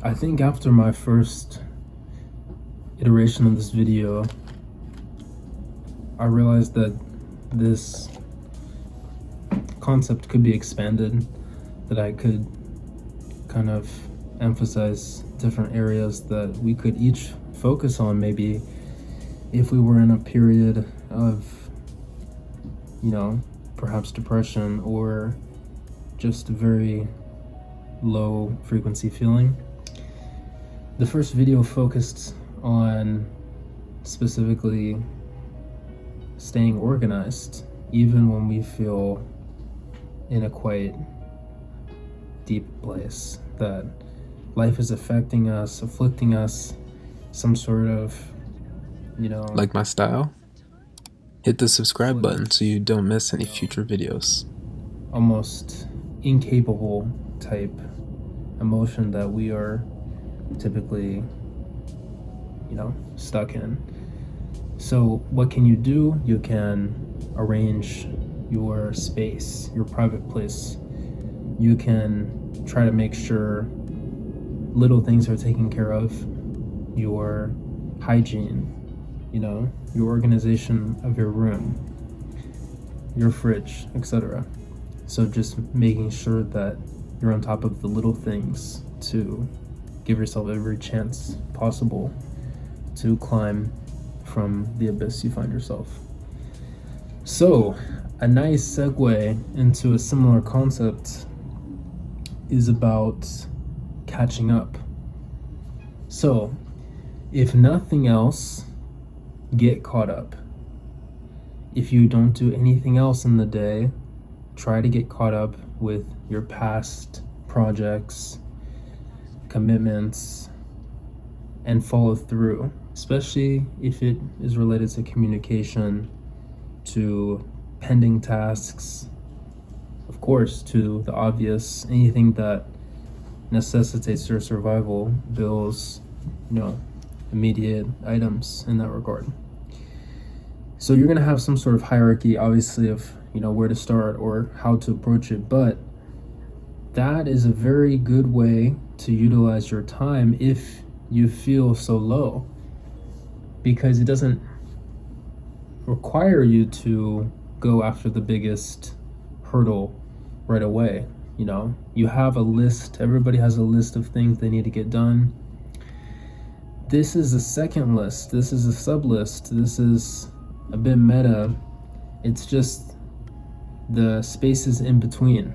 I think after my first iteration of this video, I realized that this concept could be expanded, that I could kind of emphasize different areas that we could each focus on, maybe if we were in a period of, perhaps depression or just a very low frequency feeling. The first video focused on specifically staying organized even when we feel in a quite deep place, that life is affecting us, afflicting us, some sort of, Like my style? Hit the subscribe button so you don't miss any future videos. almost incapable type emotion that we are typically, stuck in. So what can you do? You can arrange your space, your private place. You can try to make sure little things are taken care of, your hygiene, your organization of your room, your fridge, etc. So just making sure that you're on top of the little things to give yourself every chance possible to climb from the abyss you find yourself. So a nice segue into a similar concept is about catching up. So if nothing else, get caught up. If you don't do anything else in the day, try to get caught up with your past projects, commitments, and follow through, especially if it is related to communication, to pending tasks, of course, to the obvious, anything that necessitates your survival, bills, immediate items in that regard. So you're going to have some sort of hierarchy, obviously, of where to start or how to approach it, but that is a very good way to utilize your time if you feel so low, because it doesn't require you to go after the biggest hurdle right away. You have a list, everybody has a list of things they need to get done. This is a second list, this is a sub list, this is a bit meta. It's just the spaces in between.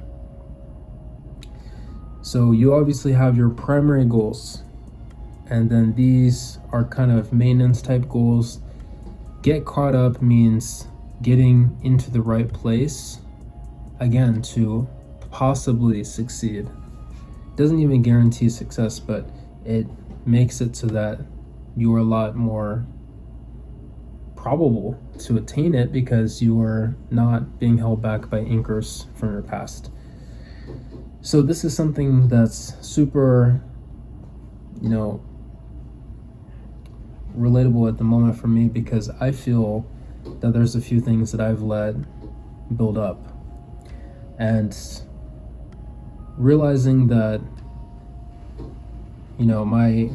So you obviously have your primary goals, and then these are kind of maintenance type goals. Get caught up means getting into the right place, again, to possibly succeed. Doesn't even guarantee success, but it makes it so that you are a lot more probable to attain it because you are not being held back by anchors from your past. So this is something that's super, relatable at the moment for me, because I feel that there's a few things that I've let build up, and realizing that my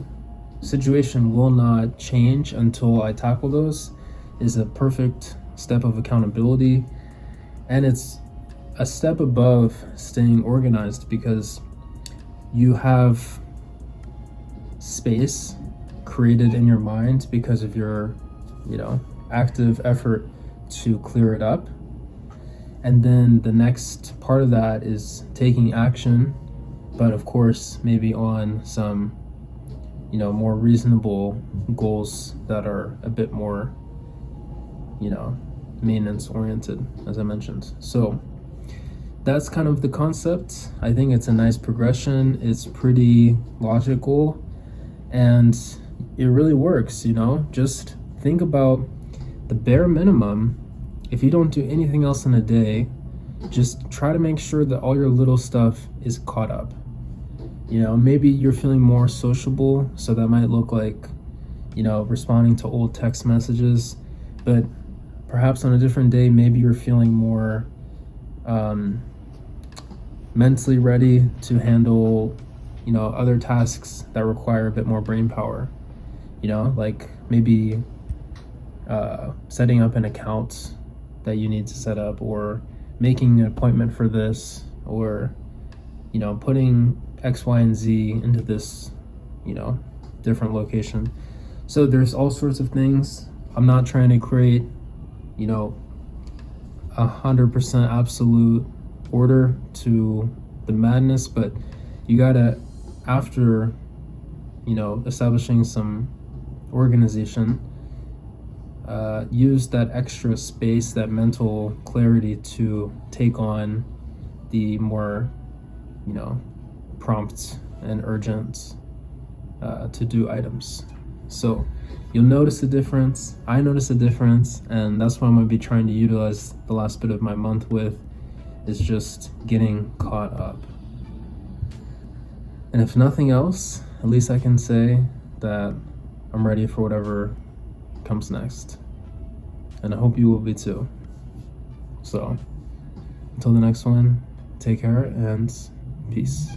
situation will not change until I tackle those is a perfect step of accountability, and it's a step above staying organized, because you have space created in your mind because of your active effort to clear it up. And then the next part of that is taking action, but of course maybe on some more reasonable goals that are a bit more maintenance oriented, as I mentioned. So that's kind of the concept. I think it's a nice progression. It's pretty logical and it really works. Just think about the bare minimum. If you don't do anything else in a day, just try to make sure that all your little stuff is caught up. Maybe you're feeling more sociable, so that might look like responding to old text messages, but perhaps on a different day, maybe you're feeling more mentally ready to handle other tasks that require a bit more brain power, like maybe setting up an account that you need to set up, or making an appointment for this, or putting X, Y, and Z into this different location. So there's all sorts of things. I'm not trying to create 100% absolute order to the madness, but you gotta, after establishing some organization, use that extra space, that mental clarity, to take on the more prompt and urgent to do items. So you'll notice a difference. I notice a difference, and that's what I'm going to be trying to utilize the last bit of my month with, is just getting caught up. And if nothing else, at least I can say that I'm ready for whatever comes next. And I hope you will be too. So until the next one, take care and peace.